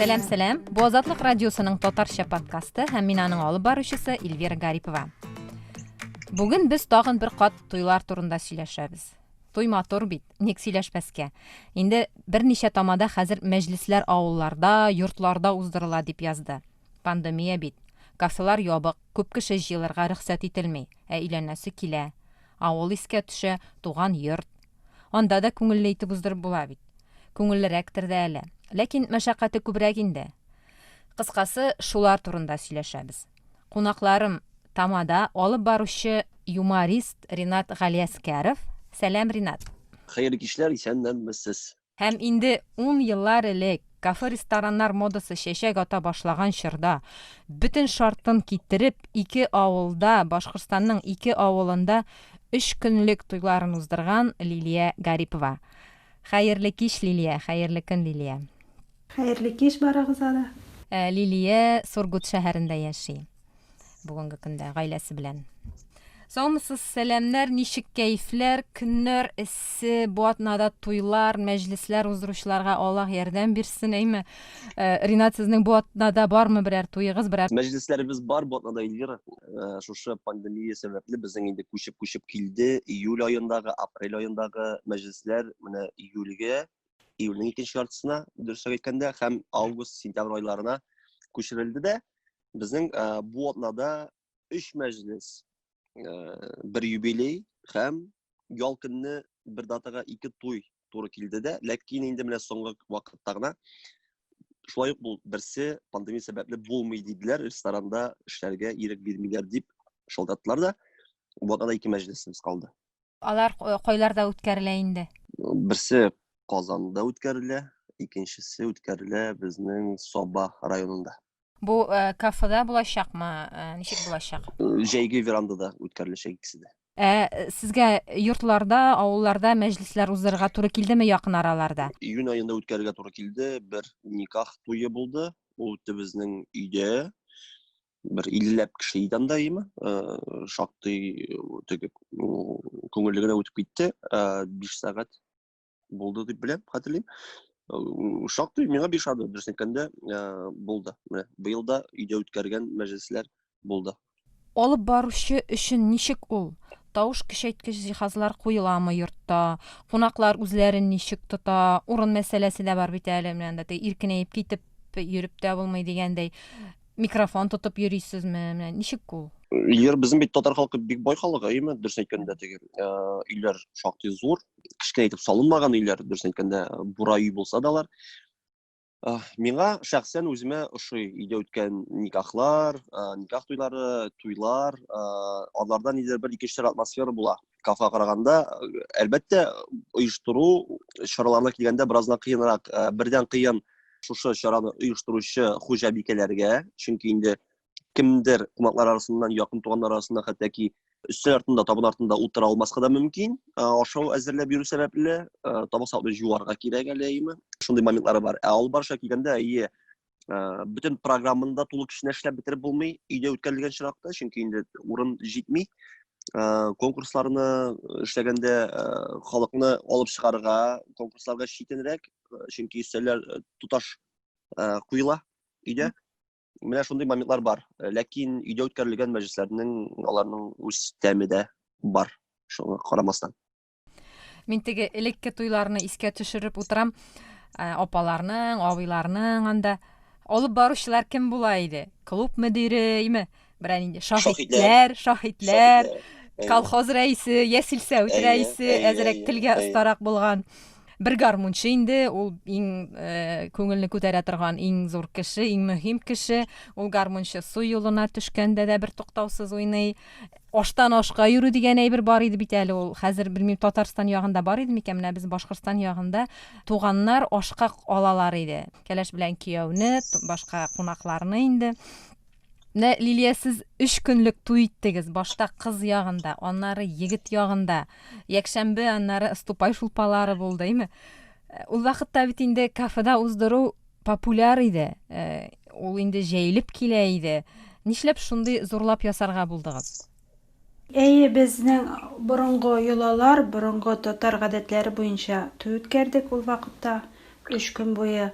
Сәлем. Бу Азатлык радиосының татарча подкасты һәм мин аның алып баручысы Эльвира Гарипова. Бүген без тагын бер кат туйлар турында сөйләшәбез. Туй матур бит, ник сөйләшмәскә. Инде берничә тамада хәзер мәҗлесләр авылларда, йортларда уздырыла дип язды. Пандемия бит. Кафелар ябык, күп кеше җыелырга рөхсәт ителми, өйләнәсе килә. Авыл искә төшә, туган йорт. Анда да күңелле итеп уздырып була бит. Күңеллерәктер дә әле. Ләкин мәшәкате күбрәк инде. Кыскасы, шулар турында сөйләшәбез. Кунакларым тамада алып баручы юморист Ринат Галиәскәров. Сәлам, Ринат. Хәерле кичләр, исәнмесез. Һәм инде 10 еллар элек кафе-рестораннар модасы чәчәк ата башлаган чорда бөтен шартын китереп, ике авылда, Башкортстанның ике авылында 3 көнлек туйларын уздырган Лилия Гарипова. Хәерле кич, Лилия, хәерле көн, Лилия. Хәерле кич барыгызга да. Лилия Сургут шәһәрендә яши. Бүгенге көндә гаиләсе белән. Саумсыз сәламнәр, ничек кәйфләр, көннәр эссе, бу атнада туйлар, мәҗлесләр уздыручыларга Аллаһ ярдәм бирсен, әйме. Ринат, сезнең бу атнада бармы берәр туйыгыз, берәр? Мәҗлесләребез бар бу атнада, Эльвира. Шушы пандемия сәбәпле безнең инде күчеп килде. Июль аендагы, апрель аендагы мәҗлесләр менә июльнең икенче яртысына, дөресрәк әйткәндә, һәм август, сентябрь айларына күчерелде дә. Безнең бу атнада 3 мәҗлес, бер юбилей һәм ял көнне бер датага 2 туй туры килде дә. Ләкин инде менә соңгы вакытта гына шулай ук бул берсе пандемия сәбәпле булмый диделәр, ресторанда эшләргә ирек бирмиләр дип шалтаттылар да. Бу атнада 2 мәҗлесебез калды. Алар кайларда үткәрелә инде? Берсе Казанда үткәрелә, икенчесе үткәрелә безнең Саба районында. Бу кафеда булачакмы? Ничек булачак? Җәйге верандада үткәреләчәк икесе дә. Сезгә йортларда, авылларда мәҗлесләр уздырырга туры килдеме якын араларда? Июнь аенда үткәрергә туры килде. Бер никах туе булды. Ул үтте безнең өйдә. Бер 50ләп кеше иде анда, име? Шактый теге күңелле генә үтеп китте. 5 сәгать булды дип беләм, хәтерлим. Шактый миңа бишады, дөрес әйткәндә, булды. Менә быел да өйдә үткәргән мәҗлесләр булды. Алып баручы өчен ничек ул? Тавыш көчәйткеч җиһазлар куеламы йортта? Кунаклар үзләрен ничек тота? Урын мәсьәләсе дә бар бит әле, менә дә иркенәеп китеп йөреп тә булмый дигәндәй. Микрофон тотып йөрисезме? Менә ничек ул? Илер безнең бит татар халкы бик бай халык, әйме? Дөрес әйткәндә теге өйләр шактый зур, кичкенә итеп салынмаган өйләр, дөрес әйткәндә бура үй булса да алар. Миңа шәхсән үземә ошый өйдә үткән никахлар, никах туйлар, алардан нидер бер икенче атмосфера була. Кафега караганда, әлбәттә, оештыру чараларына килгәндә бераздан кыенрак, бердән кыен шушы чараны оештыручы хуҗабикәләргә, чөнки инде кемдер кунаклар арасыннан, якын туганнар арасында хәтта ки өстәл артында, табын артында утыра алмаска да мөмкин. Ашау әзерләп йөрү сәбәпле табак сатып җуарга кирәк әле. Шундый моментлары бар. Алып барыша килгәндә, бөтен программында тулы кешене эшләп бетереп булмый, өйдә үткәрелгән чиракта, чөнки инде урын җитми. Конкурсларны эшләгәндә халыкны алып чыгарга, конкурсларга читенрәк, чөнки өстәлләр туташ куела өйдә. Менә шундый моментлар бар. Ләкин өйдә үткәрелгән мәҗлесләрнең аларның үз тәме дә бар. Шуңа карамастан. Мин теге элекке туйларны искә төшереп утырам. Апаларның, абыйларның анда алып баручылар кем була иде? Клуб мөдире, име? Берәр инде шаһитләр, колхоз рәисе, ясилсәүт рәисе, әзрәк телгә остарак булган. Бер гармунчы инде, ул иң күңелне күтәрә торган иң зур кеше, иң мөһим кеше. Ул гармунчы су юлына төшкәндә дә бер туктаусыз уйный. Аштан ашка йөрү дигән әйбер бар иде бит әле ул. Хәзер белмим, Татарстан ягында бар иде микән? Менә без Башкортстан ягында туганнар ашка алалар иде. Кәләш белән кияүне, башка кунакларны инде. Менә Лилия, сез 3 көнлек туй иттегез. Башта кыз ягында, аннары егет ягында. Якшәмбе, аннары ступай шулпалары булды, име? Ул вакытта бит инде кафеда уздыру популяр иде. Ул инде җәелеп килә иде. Нишләп шундый зурлап ясарга булдыгыз? Безнең борынгы йолалар, борынгы татар гадәтләре буенча туй үткәрдек ул вакытта 3 көн буе.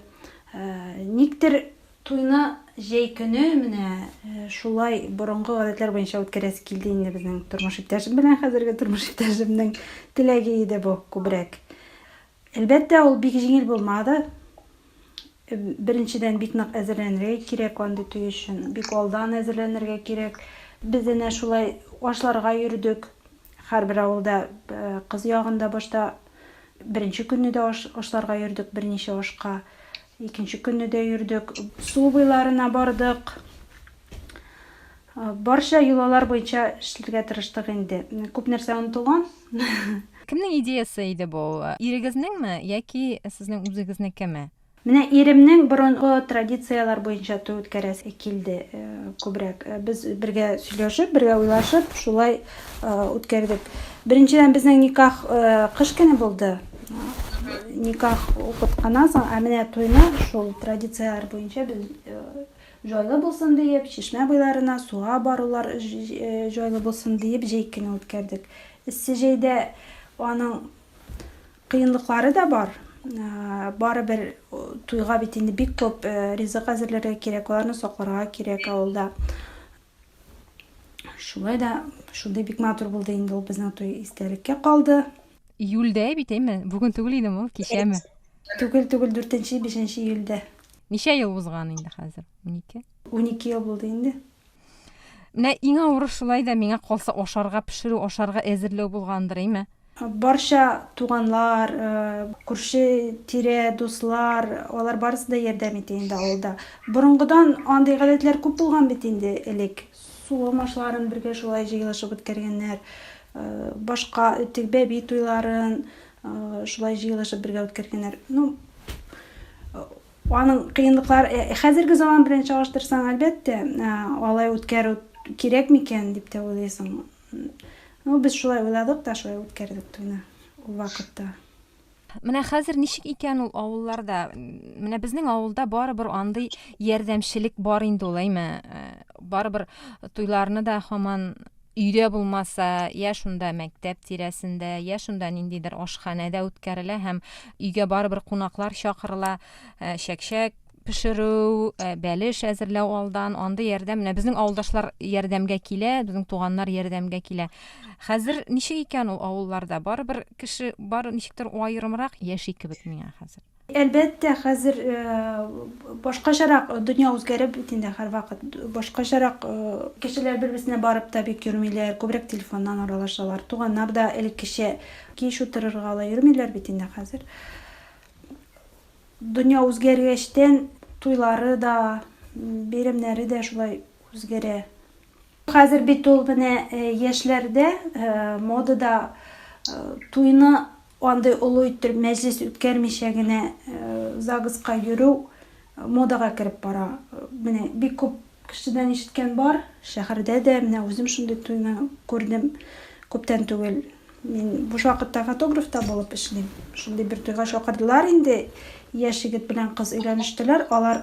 Никтер туйны жей көне менә шулай борынгы гадәтләр буенча үткәрәсе килде инде безнең тормыш иптәшем белән хәзерге тормыш иптәшемнең теләге иде бу күбрәк. Әлбәттә, ул бик җиңел булмады. Беренчедән бик нык әзерләнергә кирәк андый туй өчен, бик алдан әзерләнергә кирәк. Без әнә шулай ашларга йөрдек. Һәрбер авылда кыз ягында башта беренче көнне дә ашларга йөрдек, берничә ашка. Икенче көнне дә йөрдек. Су буйларына бардык. Барча юллар буенча эшләргә тырыштык инде. Күп нәрсә онытылган. Кемнең идеясы иде бу? Ирегезнеңме яки сезнең үзегезнекеме? Менә иремнең борынгы традициялар буенча туй үткәрәсе килде күбрәк. Без бергә сөйләшеп, бергә уйлашып, шулай үткәрдек. Беренчедән безнең никах кыш көне булды. Никах укытканнан соң, менә туйны шул традициялар буенча без җайлы булсын диеп, чишмә буйларына суга барулар җайлы булсын диеп җәй көне үткәрдек. Эссе җәйдә аның кыенлыклары да бар. Барыбер туйга бит инде бик күп ризык әзерләргә кирәк, аларны сакларга кирәк авылда. Шулай да шундый бик матур булды инде ул безнең туй истәлеккә калды. Июльдә бит әйме? Бүген түгел идеме ул, кичәме? Түгел, 4-5 июльдә. Ничә ел узган инде хәзер? 12? 12 ел булды инде. Менә иң авыры шулай да миңа калса ашарга пешерү, ашарга әзерләү булгандыр, әйме? Барча туганлар, күрше тирә, дуслар, алар барысы да ярдәм итә инде авылда. Борынгыдан андый гадәтләр күп булган бит инде элек. Сугымашларын бергә шулай җыелышып үткәргәннәр. Башка бәби туйларын шулай җыелышып бергә үткәргәннәр. Аның кыенлыклары хәзерге заман белән чагыштырсаң, әлбәттә, алай үткәрү кирәк микән дип тә уйлыйсың. Без шулай уйладык та шулай үткәрдек туйны ул вакытта. Менә хәзер ничек икән ул авылларда? Менә безнең авылда барыбер андый ярдәмчелек бар инде ул, әйме? Барыбер туйларны да һаман өйдә булмаса, я шунда мәктәп тирәсендә, я шунда ниндидер ашханәдә үткәрелә һәм өйгә барыбер кунаклар чакырыла, чәкчәк пешерү, бәлеш әзерләү алдан, андый ярдәм. Менә безнең авылдашлар ярдәмгә килә, безнең туганнар ярдәмгә килә. Хәзер ничек икән ул авылларда? Барыбер кеше бар ничектер аерымрак яши кебек миңа хәзер. Әлбәттә, хәзер башкачарак дөнья үзгәреп бит инде һәрвакыт. Башкачарак кешеләр бер-берсенә барып та бик йөрмиләр, күбрәк телефоннан аралашалар. Туганнар да элеккечә кич утырырга ала йөрмиләр бит инде хәзер. Дөнья үзгәргәчтән туйлары да, бәйрәмнәре дә шулай үзгәрә. Хәзер бит ул менә яшьләрдә модада туйны андый олы итеп мәҗлес үткәрмичә генә загызка йөрү модага кирип бара. Менә бик күп кешедән ишеткән бар, шәһәрдә дә менә үзем шундый туйны күрдем күптән түгел. Мин буш вакытта фотографта булып эшлим. Шундый бер туйга чакырдылар инде. Яшь егет белән кыз өйләнештеләр. Алар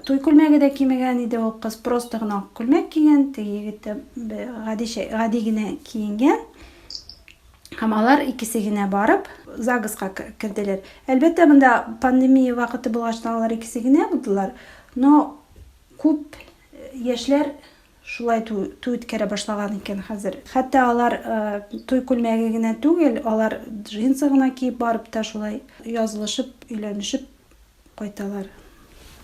туй күлмәге дә кимәгән иде, ул кыз просто гына күлмәк кигән, теге егет гади генә киенгән. Һәм алар икесе генә барып загызга керделәр. Әлбәттә, монда пандемия вакыты булгачтан алар икесе генә булдылар. Но күп яшьләр шулай туй үткәрә башлаган икән хәзер. Хәтта алар туй күлмәге генә түгел, алар джинсы гына киеп барып та шулай язылышып, өйләнешеп кайталар.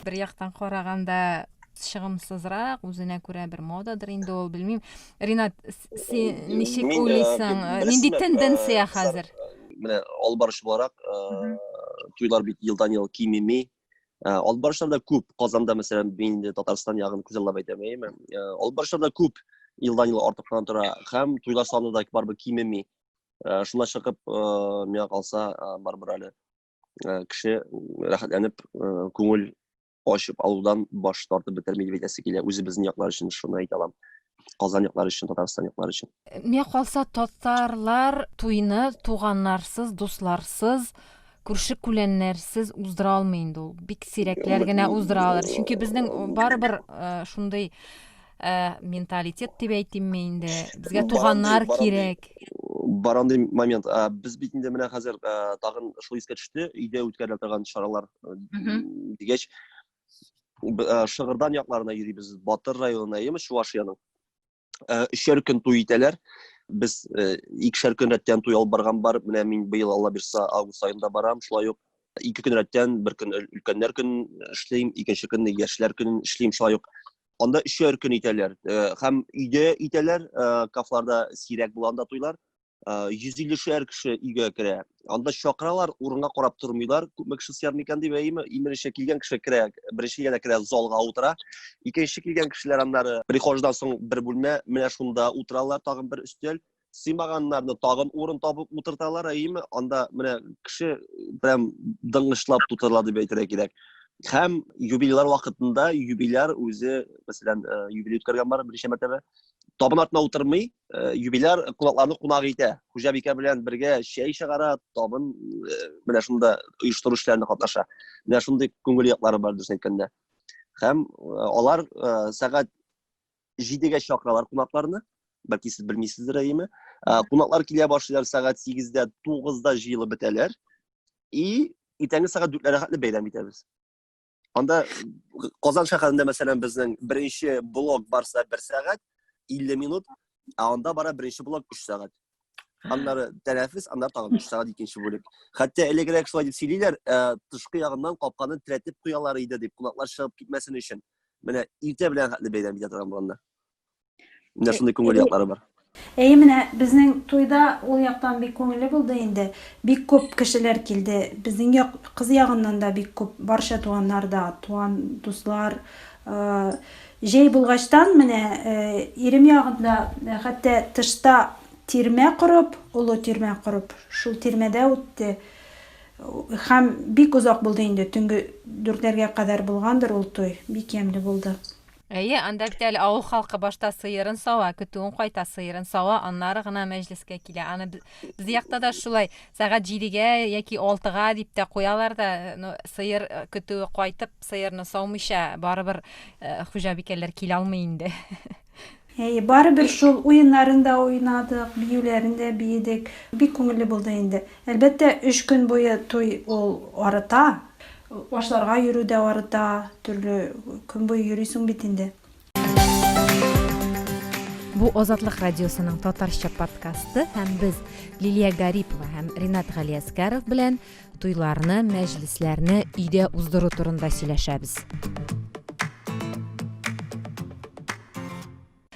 Бер яктан караганда чыгымсызрак, үзенә күрә бер модадыр инде ул, белмим. Ринат, син ничек уйлыйсың? Нинди тенденция хәзер? Менә алып барыш буларак, туйлар бит елдан-ел кимеми. Алып барышларда күп. Казанда, мәсәлән, мин Татарстан ягын күзаллап әйтәм. Алып барышларда күп елдан-ел артыктан тора. Һәм туйлар саны да барбыр кимеми. Шуңа чыгып, миңа калса, барбыр әле кеше рәхәтләнеп, күңел ачып алудан баш тартып бетерми дип әйтәсе килә. Үзебезнең яклар өчен шуны әйтә алам. Казан яклары өчен, Татарстан яклары өчен. Миңа калса, татарлар туйны туганнарсыз, дусларсыз, күрше-күләннәрсез уздыра алмый инде ул. Бик сирәкләр генә уздыралар. Чөнки безнең барыбер шундый менталитет дип әйтим инде. Безгә туганнар кирәк. бар андый момент. Без бит инде менә хәзер тагын шул искә төште, өйдә үткәрелә торган чаралар дигәч, Шыгырдан якларына йөрибез, Батыр районына, яме Чувашияның. 3 көн туй итәләр. Без 2 көн рәттән туй алып барган бар. Менә мин быел Алла бирсә август айында барам. Шулай ук 2 көн рәттән бер көн өлкәннәр көн эшлим, икенче көнне яшьләр көнен эшлим. Шулай ук анда 3 көн итәләр. Һәм өйдә итәләр, кафларда сирәк була анда туйлар. 150 кеше өйгә керә. Анда чакыралар, урынга карап тормыйлар. Күпме кеше сыяр микән дип әйме, имереше килгән кеше керә, беренче килгән керә залга утыра. Икенче килгән кешеләр аннары прихождан соң бер бүлмә, менә шунда утыралар, тагын бер өстәл. Сыймаганнарны тагын урын табып утырталар, әйме, анда менә кеше прям дыңгышлап тутырыла дип әйтергә кирәк. Һәм юбилейлар вакытында юбиляр үзе, мәсәлән, юбилей үткәргән бар беренче мәртәбә. Табын артына утырмый, юбиляр кунакларны кунак итә. Хуҗабикә белән бергә чәй чыгара, табын менә шунда оештыру эшләрендә катнаша. Менә шундый күңел яклары бар дөрес әйткәндә. Һәм алар сәгать 7-гә чакыралар кунакларны. Бәлки сез белмисездер, әйме? Кунаклар килә башлыйлар сәгать 8-дә, 9-да җыелып бетәләр. И иртәнге сәгать 4-ләргә хәтле бәйрәм итәбез. Анда Казан шәһәрендә мәсәлән безнең беренче блок барса 1 сәгать 50 минут, анда бара беренче блок 3 сәгать. Аннары тәнәфес, аннары тагын 3 сәгать икенче бүлек. Хәтта элегрәк шулай дип сөйлиләр, тышкы ягыннан капканы тирәтеп куялар иде дип, кунаклар чыгып китмәсен өчен. Менә иртә белән хәтле бәйрәм итә торган булганда. Менә шундый күңел яклары бар. Менә безнең туйда ул яктан бик күңелле булды инде. Бик күп кешеләр килде. Безнең кыз ягыннан да бик күп, барча туганнар да, туган дуслар. Җәй булгачтан менә ирем ягында хәтта тышта тирмә корып, улы тирмә корып, шул тирмәдә үтте. Һәм бик узак булды инде, төнге 4-ләргә кадәр булгандыр ул туй. Бик ямьле булды. Анда бит әле авыл халкы башта сыерын сава, көтүен кайта сыерын сава, аннары гына мәҗлескә килә. Аны без якта да шулай, сәгать 7-гә яки 6-га дип тә куялар да, сыер көтүе кайтып, сыерны саумыйча барыбер хуҗабикәләр килә алмый инде. Барыбер шул уеннарында уйнадык, биюләрендә биедек. Бик күңелле булды инде. Әлбәттә 3 көн буе туй ул арыта. Ашларга йөрү дә арыта, төрле көн буе йөрисең бит инде. Бу Азатлык радиосының татарча подкасты һәм без Лилия Гарипова һәм Ринат Галиәскәров белән туйларны, мәҗлесләрне өйдә уздыру турында сөйләшәбез.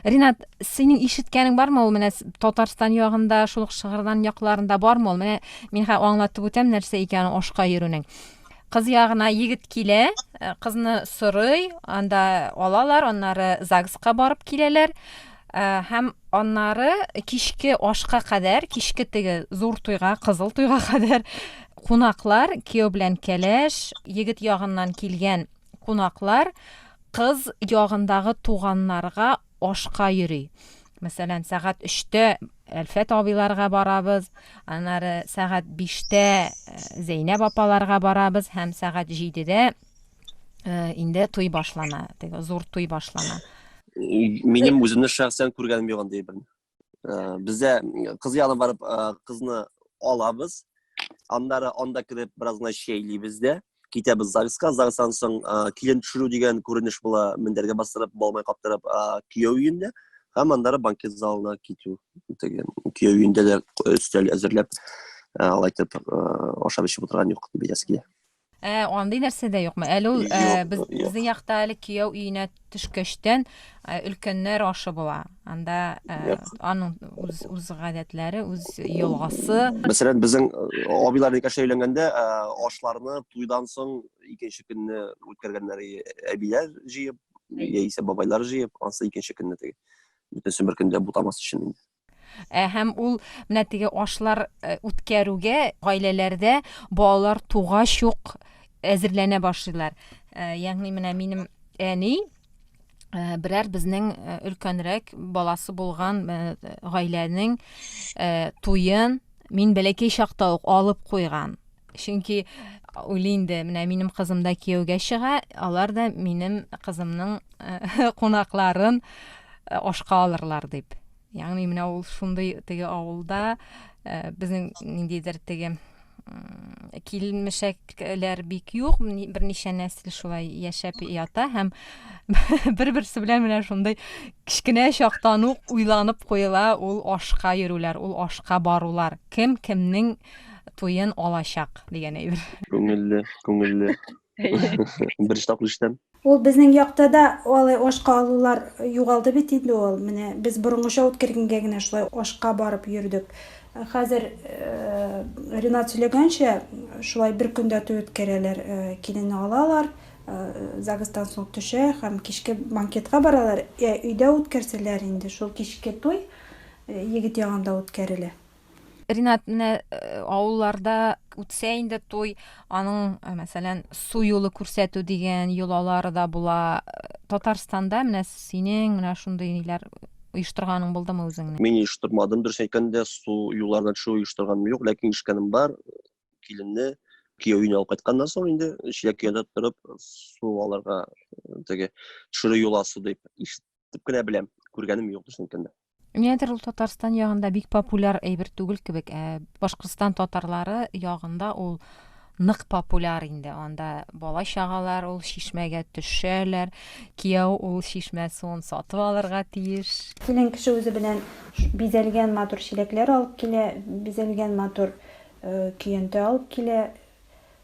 Ринат, синең ишеткәнең бармы ул менә Татарстан ягында, шул Шыгырдан якларында бармы ул? Менә мин аңлатып үтәм нәрсә икәнен ашка йөрүнең. Кыз ягына егет килә, кызны сорый, анда алалар, аннары ЗАГСка барып киләләр. Һәм аннары кичке ашка кадәр, кичке теге зур туйга, кызыл туйга кадәр кунаклар, кияү белән кәләш, егет ягыннан килгән кунаклар кыз ягындагы туганнарга ашка йөри. Мәсәлән, сәгать 3-тә Әлфәт абыйларга барабыз, аннары сәгать 5-тә Зәйнәп апаларга барабыз һәм сәгать 7-дә инде туй башлана, теге зур туй башлана. Минем үземне шәхсән күргәнем юк андый бер. Бездә кыз янына барып кызны алабыз. Аннары анда кирип бераз гына шәйлибез дә, китәбез ЗАГСка, ЗАГСтан соң килен төшерү дигән күренеш була, мендәргә бастырып, балмай каптырып кияү өендә. Һәм аннары банкет залына китү. Кияү өендә өстәл әзерләп, алайтып ашап эчеп утырган юк бияскә. Андый нәрсә дә юкмы? Әле ул безнең якта әле кияү өенә төшкәчтән өлкәннәр ашы була. Анда аның үз гадәтләре, үз елгасы. Мәсәлән, безнең абыйлар икән сөйләгәндә, ашларны туйдан соң икенче көнне үткәргәннәр әбиләр җыеп, яисә бабайлар җыеп, ансы икенче көнне теге. Бүтән бер көндә бутамас өчен. Һәм ул менә теге ашлар үткәрүгә гаиләләрдә балалар тугач ук әзерләнә башлыйлар. Ягъни менә минем әни берәр безнең өлкәнрәк баласы булган гаиләнең туен мин бәләкәй чакта ук алып куйган. Чөнки уйлыйнды, менә минем кызым да кияүгә чыга, алар да минем кызымның кунакларын ашка алырлар дип. Яғни менә ул шундый теге авылда безнең ниндидер теге килмешәкләр бик юк, берничә нәсел шулай яшәп ята һәм бер-берсе белән менә шундый кичкенә чактан ук уйланып куела ул ашка йөрүләр, ул ашка барулар. Кем кемнең туен алачак дигән әйбер. Күңелле. Беренче тапкыр ишетәм. Ул безнең якта да алай ашка алулар югалды бит инде ул. Менә без борынгыча үткәргәнгә генә шулай ашка барып йөрдек. Хәзер Ринат сөйләгәнчә, шулай бер көндә туй үткәрәләр, киленне алалар, загыстан соң төшә һәм кичке банкетка баралар. Өйдә үткәрсәләр инде шул кичке туй егет ягында үткәрелә. Ринат, менә авылларда үтсә инде туй, аның мәсәлән су юлы күрсәтү дигән юлалары да була. Татарстанда менә синең менә шундый ниләр оештырганың булдымы үзеңнең? Мин оештырмадым, дөрес әйткәндә, су юлларына төшү оештырганым юк, ләкин ишеткәнем бар. Киленне кияү өенә алып кайтканнан соң инде чиләк киядә торып су аларга теге төшерү юласы дип ишетеп кенә беләм. Күргәнем юк, дөрес әйткәндә. Нидер ул Татарстан ягында бик популяр әйбер түгел кебек. Башкортстан татарлары ягында ул нык популяр инде. Анда бала чагалар ул чишмәгә төшәләр. Кияү ул чишмә суын сатып алырга тиеш. Килен кеше үзе белән бизәлгән матур чиләкләр алып килә, бизәлгән матур көянтә алып килә.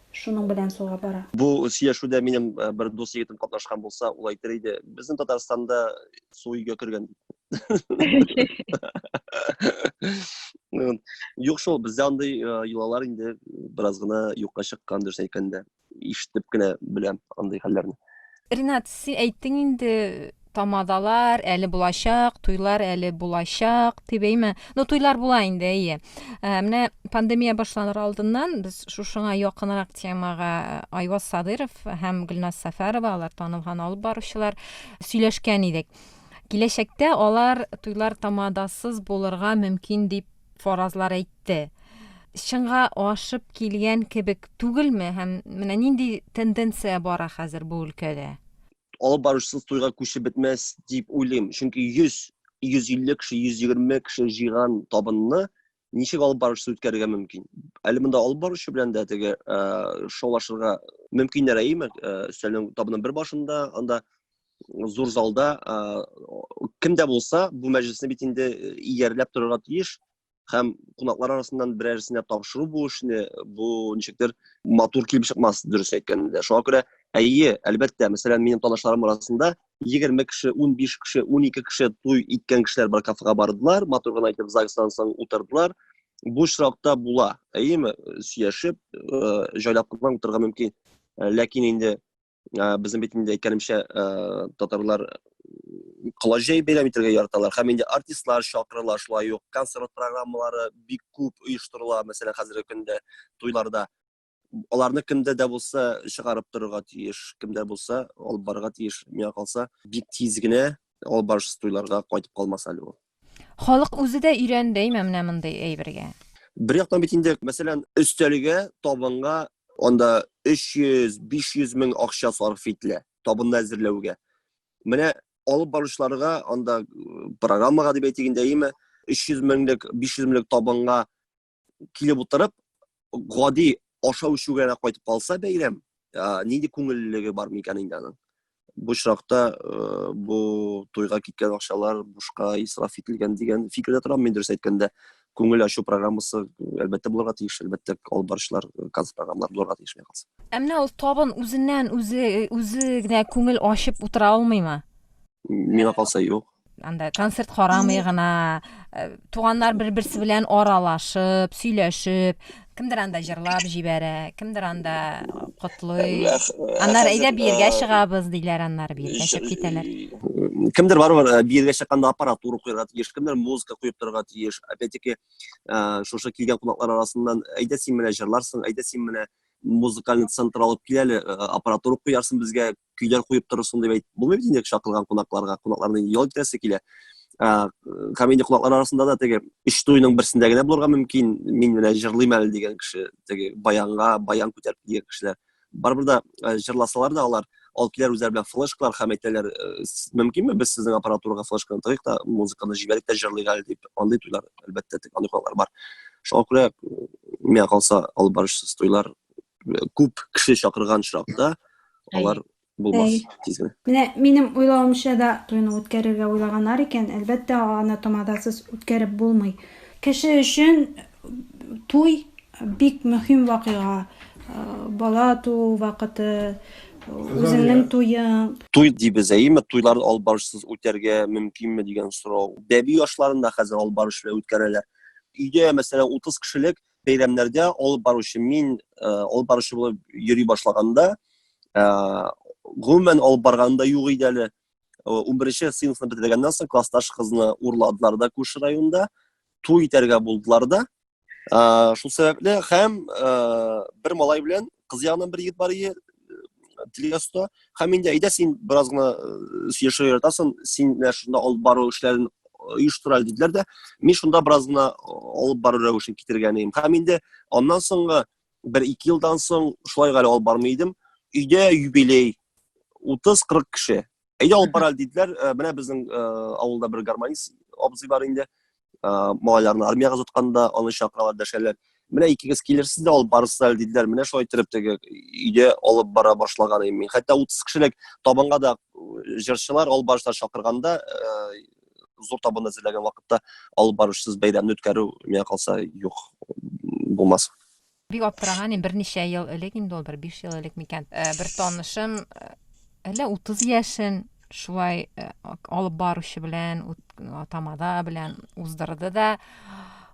Шуның белән суга бара. Бу сөйләшүдә минем бер дус егетем катнашкан булса, ул әйтер иде, безнең Татарстанда су өйгә кергән. Юк шул, бездә андый йолалар инде бераз гына юкка чыккан, дөрес әйткәндә. Ишетеп кенә беләм андый хәлләрне. Ринат, син әйттең инде, тамадалар әле булачак, туйлар әле булачак, тибейме? Ну, туйлар була инде, әйе. Менә пандемия башланыр алдыннан без шушыңа якынрак темага Айваз Садыров һәм Гөлназ Сәфәрова, алар танылган алып баручылар, сөйләшкән идек. Киләчәктә алар туйлар тамадасыз булырга мөмкин дип фаразлар әйтте. Чынга ашып килгән кебек түгелме? Һәм менә нинди тенденция бара хәзер бу өлкәдә? Алып баручысыз туйга күчеп бетмәс дип уйлыйм. Чөнки 100-150 кеше, 120 кеше җыйган табынны ничек алып баручысыз үткәрергә мөмкин? Әле монда алып баручы белән дә теге шаулашырга мөмкиннәр әйме? Өстәлнең табының бер башында, анда зур залда кемдә булса, бу мәҗлесне бит инде игәрләп торырга тиеш. Һәм кунаклар арасыннан берәрсенә тапшыру бу эшне, бу ничектер матур килеп чыкмас, дөрес әйткәндә. Шуңа күрә, әйе, әлбәттә, мәсәлән, минем танышларым арасында 20 кеше, 15 кеше, 12 кеше туй иткән кешеләр бар кафега бардылар, матур гына итеп загыстан соң утырдылар. Бу очракта була, әйеме, сөйләшеп, җайлап кына утырырга мөмкин. Ләкин инде безнең бит инде әйткәнемчә, татарлар кылаҗай бәйрәм итәргә яраталар. Һәм инде артистлар чакырыла, шулай ук концерт программалары бик күп оештырыла, мәсәлән, хәзерге көндә туйларда. Аларны кемдә дә булса чыгарып торырга тиеш, кемдә булса алып барырга тиеш. Миңа калса, бик тиз генә алып барышсыз туйларга кайтып калмас әле ул. Халык үзе дә өйрәндеме менә мондый әйбергә? Бер яктан бит инде, мәсәлән, өстәлгә, табынга анда 300-500 мең акча сарыф ителә, табынны әзерләүгә. Менә алып баручыларга анда программага дип әйтгәндә, әйеме, 300 меңлек, 500 меңлек табынга килеп утырып, гади ашау эчүгә кайтып калса бәйрәм, нинди күңеллеге бар микән инде аның? Бу чакта бу туйга киткән акчалар бушка исраф ителгән дигән фикердә торам мин, дөрес әйткәндә. Күңел ачу программасы әлбәттә булырга тиеш, әлбәттә алып баручылар концерт программалары булырга тиеш миңа калса. Менә ул табын үзеннән үзе генә күңел ачып утыра алмыймы? Миңа калса юк. Анда концерт карамый гына, туганнар бер-берсе белән аралашып, сөйләшеп, кемдер анда җырлап җибәрә, кемдер анда котлый. Аннары әйдә биргә чыгабыз диләр, аннары биргә чыгып китәләр. Кемдер бар, биргә чыкканда аппаратура куярга тиеш, кемдер музыка куеп торырга тиеш. Опять-таки, шушы килгән кунаклар арасыннан әйдә син менә җырларсың, әйдә син менә музыкальный центр алып кил әле, аппаратура куярсың безгә, көйләр куеп торырсың дип әйтеп булмый бит инде чакырган кунакларга, кунакларны ял итәсе килә. Һәм инде кунаклар арасында да теге өч туйның берсендә генә булырга мөмкин, мин менә җырлыйм әле дигән кеше, теге баян күтәреп килгән кешеләр. Барыбер да җырласалар да алар Алып киләр үзләре белән флешкалар һәм әйтәләр, мөмкинме без сезнең аппаратурага флешканы тыгыйк та музыканы җибәрик тә җырлыйк әле дип. Андый туйлар әлбәттә андый туйлар бар. Шуңа күрә миңа калса алып барышсыз туйлар күп кеше чакырган очракта алар булмас тиз генә. Менә минем уйлавымча да туйны үткәрергә уйлаганнар икән, әлбәттә аны тамадасыз үткәреп булмый. Кеше өчен туй бик мөһим вакыйга. Бала туу вакыты, үзеңнең туйың. Туй дибез, әйеме, туйларны алып барышсыз үтәргә мөмкинме дигән сорау. Бәби яшларында хәзер алып барыш белән үткәрәләр. Өйдә, мәсәлән, 30 кешелек бәйрәмнәрдә алып баручы мин алып баручы булып йөри башлаганда, гомумән алып барганда юк иде әле. 11 сыйныфны бетергәннән соң классташ кызны урладылар да күрше районда, туй итәргә булдылар да. Шул сәбәпле һәм бер малай белән кыз ягыннан бер егет бар иде, Телегасто, һәм инде әйдә син бераз гына сөйләшергә яратасың, син менә шунда алып бару эшләрен оештыра диделәр дә, мин шунда бераз гына алып бару рәвешен китергән идем. Һәм инде аннан соңгы 1-2 елдан соң шулай гали алып бармый идем. Өйдә юбилей 30-40 кеше. Әйдә алып бара диделәр. Менә безнең авылда бер гармонист абзый бар инде. Малайларны армияга озатканда аны чакыралар дәшәләр. Менә икегез килерсез дә алып барырсыз әле диделәр. Менә шулай итеп теге өйдә алып бара башлаган идем мин. Хәтта 30 кешелек табынга да җырчылар алып барыштар чакырганда, зур табын әзерләгән вакытта алып барышсыз бәйрәмне үткәрү миңа калса юк, булмас. Бик аптыраган берничә ел элек инде ул, 5 ел элек микән. Бер танышым әле 30 яшен шулай алып баручы белән, тамада белән уздырды да,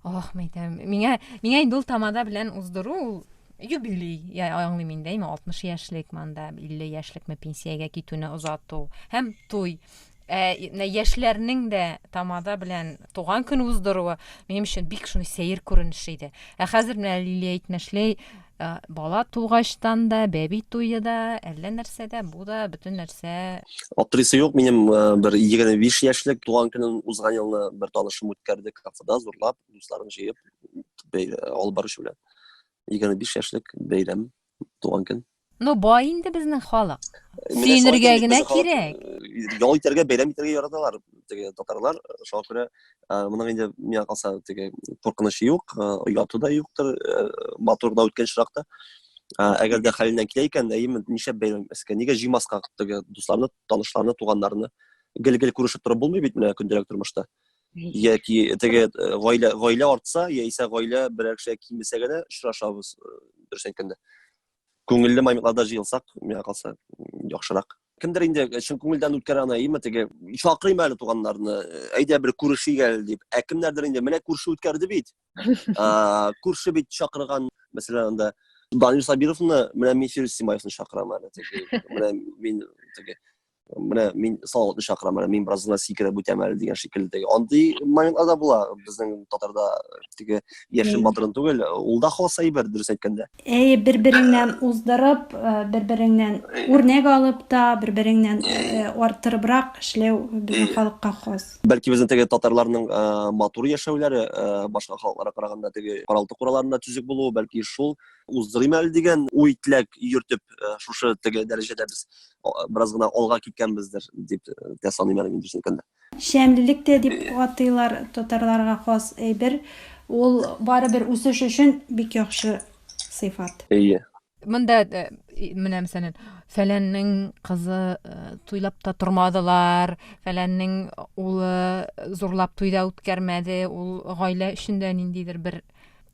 миңа инде ул тамада белән уздыру юбилей, аңлыйм инде, 60 яшьлек манда, 50 яшьлекме пенсиягә китүне озату һәм туй. Яшьләрнең дә тамада белән туган көн уздыруы минем өчен бик шундый сәер күренеш иде. Хәзер менә Лилия әйтмешли, бала тугачтан да, бәби туйы да, әллә нәрсә дә, бу да бөтен нәрсә. Аптырысы юк, минем бер 25 яшьлек туган көнен узган елны бер танышым үткәрде кафеда, зурлап, дусларын җыеп, алып баручы белән. 25 яшьлек бәйрәм, туган көн. Бай инде безнең халык. Сөенергә генә кирәк. Ял итәргә, бәйрәм итәргә яраталар теге татарлар. Шуңа күрә моның инде миңа калса теге куркынышы юк, ояты да юктыр, матур да үткән чиракта. Әгәр дә хәленнән килә икән, әйеме, ничә бәйрәм эскә, нигә җыймаска теге дусларны, танышларны, туганнарны гел-гел күрешеп торып булмый бит менә көндәлек тормышта. Яки теге гаилә артса, яисә гаилә берәр кешегә килмәсә генә очрашабыз дөрес әйткәндә. Күңелле маймыкларда җыелсак, миңа калса яхшырак. Кемдер инде чын күңелдән үткәргән әйеме, теге чакырыйм әле туганнарны, әйдә бер күрешик әле дип. Кемнәрдер инде менә күрше үткәрде бит. Күрше бит чакырган, мәсәлән, анда Данил Сабировны, менә мин Фирус Симаевны чакырам әле теге. Менә мин Салаватны чакырам әле, мин бераз гына сикереп үтәм әле дигән шикелле теге. Андый моментта була безнең татарда теге яшен батырын түгел, ул да хас әйбер дөрес әйткәндә. Бер-береңнән уздырып, бер-береңнән үрнәк алып та, бер-береңнән арттырыбрак эшләү безнең халыкка хас. Бәлки безнең теге татарларның матур яшәүләре башка халыкларга караганда теге каралты кураларында түзек булуы, бәлки шул уздырыйм әле дигән уй теләк йөртеп шушы теге дәрәҗәдә без бераз гына алга киткәнбездер дип тәсәним әле дөрес әйткәндә. Шәмлелек тә дип атыйлар татарларга хас әйбер. Ул барыбер үсеш өчен бик яхшы сыйфат. Монда менә мәсәлән, фәләннең кызы туйлап та тормадылар, фәләннең улы зурлап туйда үткәрмәде, ул гаилә эчендә ниндидер бер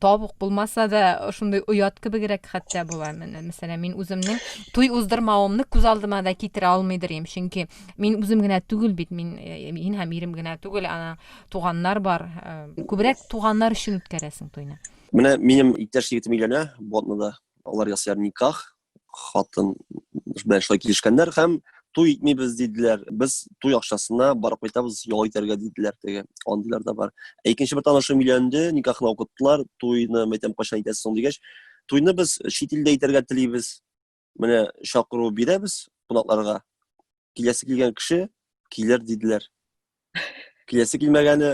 табык булмаса да, шундый уят кебегрәк хәтта була. Мәсәлән, мин үземнең туй уздырмавымны күз алдыма да китерә алмыйдыр идем, чөнки мин үзем генә түгел бит, мин һәм ирем генә түгел, ана туганнар бар. Күбрәк туганнар өчен үткәрәсең туйны. Менә минем иптәш егетем өйләнә, Ботнада. Алар ясыйлар никах, хатын белән шулай килешкәннәр һәм туй итмибез диделәр. Без туй акчасына барып кайтабыз, ял итәргә диделәр теге. Андыйлар да бар. Икенче бер танышым өйләнде, никахны укыттылар, туйны мәйтәм кайчан итәсез соң дигәч, туйны без чит илдә итәргә телибез. Менә чакыру бирәбез кунакларга. Киләсе килгән кеше килер диделәр. Киләсе килмәгәне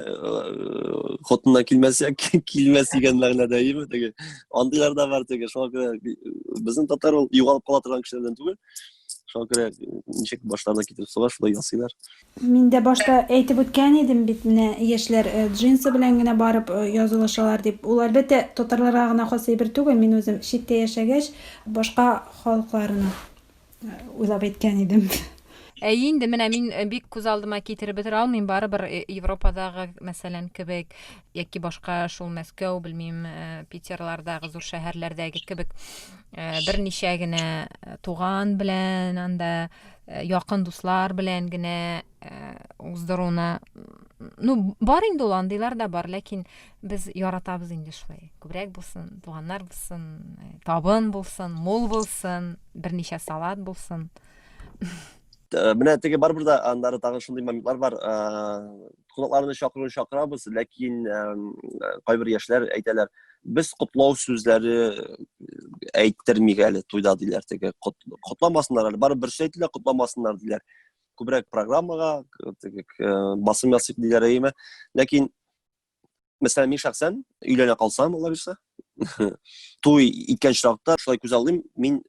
хатыннан килмәсә килмәс дигән мәгънәдә име теге. Андыйлар да бар теге. Шуңа күрә безнең татар ул югалып кала торган кешеләрдән түгел. Шуңа күрә ничек башларына китереп суга шулай ясыйлар. Мин дә башта әйтеп үткән идем бит, менә яшьләр джинсы белән генә барып язылышалар дип. Ул әлбәттә татарларга гына хас әйбер түгел. Мин үзем читтә яшәгәч, башка халыкларны уйлап әйткән идем. Инде менә мин бик күз алдыма китереп бетерә алмыйм, барыбер Европадагы мәсәлән кебек яки башка шул Мәскәү, белмим, Питерлардагы зур шәһәрләрдәге кебек берничә генә туган белән, анда якын дуслар белән генә уздыруны, ну, бар инде ул, андыйлар да бар, ләкин без яратабыз инде шулай. Күбрәк булсын, туганнар булсын, табын булсын, мул булсын, берничә салат булсын. Менә теге барыбер да андары тагын шундый моментлар бар. Кунакларны чакырабыз, ләкин кайбер яшьләр әйтәләр, без котлау сүзләре әйттермик әле туйда диләр, теге котламасыннар әле, барыбер әйтәләр, котламасыннар диләр. Күбрәк программага, теге басым ясыйк диләр әйме. Ләкин мәсәлән, мин шәхсән өйләнә калсам, Алла бирсә, туй иткән чакта шулай күз алдым, мин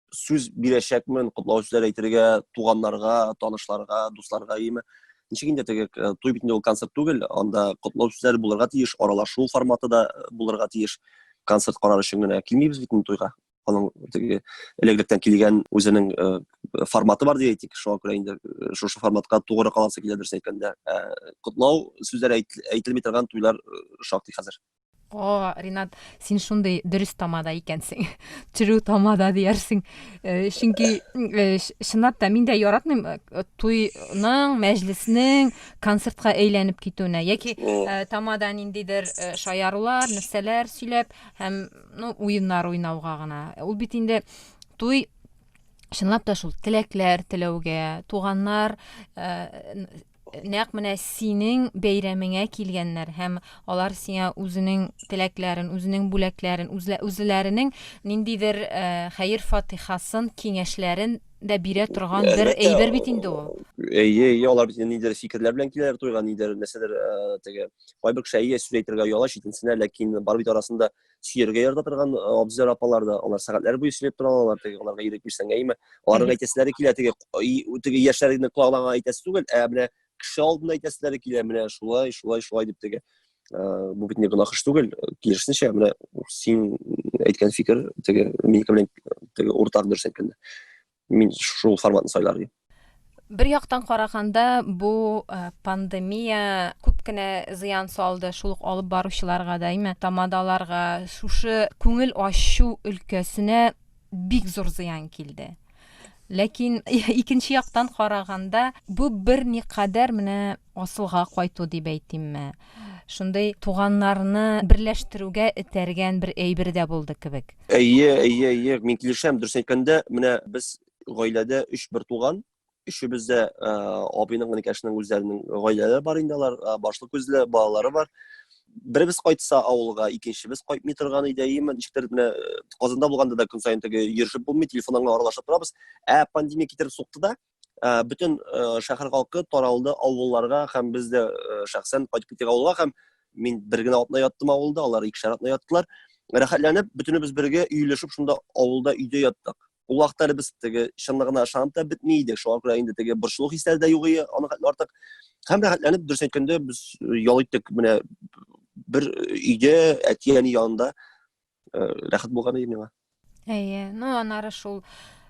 сүз бирәчәкмен, котлау сүзләр әйтергә туганнарга, танышларга, дусларга име. Ничек инде теге туй битендә ул концерт түгел, анда котлау сүзләре булырга тиеш, аралашу форматы да булырга тиеш. Концерт карар өчен генә килмибез бит туйга. Аның теге элегректән килгән үзенең форматы бар дип әйтик. Шуңа күрә инде шушы форматка тугры каласы килә дөрес әйткәндә. Котлау сүзләре әйтелми торган туйлар шактый хәзер. Ринат, син шундый дөрес тамада икәнсең. True тамада диярсең. Чөнки чынлап та мин дә яратмыйм туйның, мәҗлеснең концертка әйләнеп китүенә. Яки тамада ниндидер шаярулар, нәрсәләр сөйләп һәм уеннар уйнауга гына. Ул бит инде туй чынлап та шул теләкләр теләүгә, туганнар нәкъ менә синең бәйрәмеңә килгәннәр һәм алар сиңа үзенең теләкләрен, үзенең бүләкләрен, үзләренең ниндидер хәер-фатихасын, киңәшләрен дә бирә торган бер әйбер бит инде ул. Алар бит ниндидер фикерләр белән киләләр туйга, ниндидер нәрсәдер теге кайбер кеше сүз әйтергә ялаш итенсенә, ләкин бар бит арасында сөяргә ярата торган абзар апалар да, алар сәгатьләр буе сөйләп торалар, теге аларга ирек бирсәң әйме. Аларның әйтәселәре килә, теге яшьләрне колагына әйтәсе түгел, менә кеше алдында әйтәселәре килә, менә шулай дип теге. Бу бит не гынах эш түгел, килешсенчә, менә син әйткән фикер теге минеке белән теге уртак дөрес әйткәндә. Мин шул форматны сайлар идем. Бер яктан караганда, бу пандемия күп кенә зыян салды шул алып баручыларга да, име, тамадаларга, шушы күңел ачу өлкәсенә бик зур зыян килде. Ләкин икенче яктан караганда, бу бер никадәр менә асылга кайту дип әйтимме. Шундай туганнарны берләштерүгә этәргән бер әйбер дә булды кебек. Мин килешәм, дөрес әйткәндә, менә без гаиләдә 3 туган, өчебез дә абыйның, гынекәшнең үзләренең гаиләләре бар инде, алар башлы күзле балалары бар. Беребез кайтса авылга, икенчебез кайтмый торган иде, ничектер менә Казанда булганда да көн саен теге йөришеп булмый, телефонга аралашып торабыз. Пандемия китереп сукты да, бөтен шәһәр халкы таралды авылларга һәм без дә шәхсән кайтып киттек авылга һәм мин бер генә атна яттым авылда, алар икешәр атна яттылар. Рәхәтләнеп, бөтенебез бергә өйләшеп шунда авылда өйдә яттык. Ул вакытта без теге чынлыгына ышанып та бетми идек. Шуңа күрә инде теге борчылу хисләре дә юк иде, аны артык. Һәм рәхәтләнеп, дөрес әйткәндә, без ял иттек менә бер өйдә, әти-әни янында рәхәт булган иде миңа. Аннары шул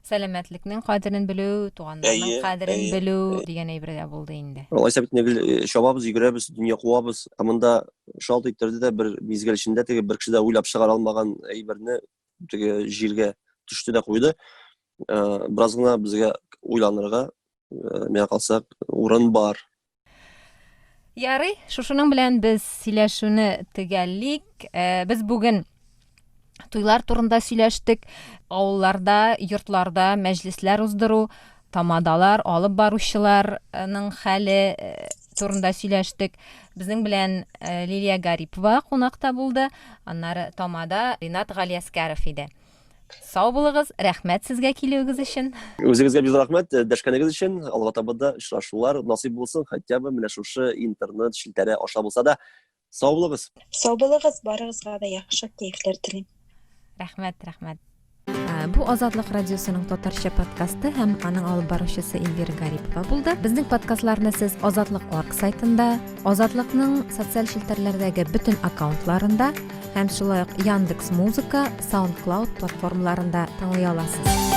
сәламәтлекнең кадерен белү, туганнарның кадерен белү дигән әйбер дә булды инде. Алайса бит нигел чабабыз, йөгерәбез, дөнья куабыз. Монда шалт иттерде дә бер мизгел эчендә теге бер кеше дә уйлап чыгара алмаган әйберне теге җиргә төште дә куйды. Бераз гына безгә уйланырга, миңа калса, урын бар. Ярый, шушының белән без сөйләшүне төгәллик. Без бүген туйлар турында сөйләштек, авылларда, йортларда мәҗлесләр уздыру, тамадалар, алып баручыларның хәле турында сөйләштек. Безнең белән Лилия Гарипова кунакта булды. Аннары тамада Ринат Галиәскәров иде. Сау булыгыз, рәхмәт сезгә килүегез өчен. Үзегезгә бик рәхмәт дәшкәнегез өчен. Алга табында очрашулар насыйп булсын, хәтта менә шушы интернет шелтәре аша булса да. Сау булыгыз. Сау булыгыз, барыгызга да яхшы кайфләр телим. Рәхмәт. Бу Азатлык радиосының татарча подкасты һәм аның алып баручысы Эльвира Гарипова булды. Безнең подкастларны сез Азатлык.org сайтында, Азатлыкның социаль челтәрләрдәге бөтен аккаунтларында һәм шулай ук Яндекс.Музыка, SoundCloud платформаларында тыңлый аласыз.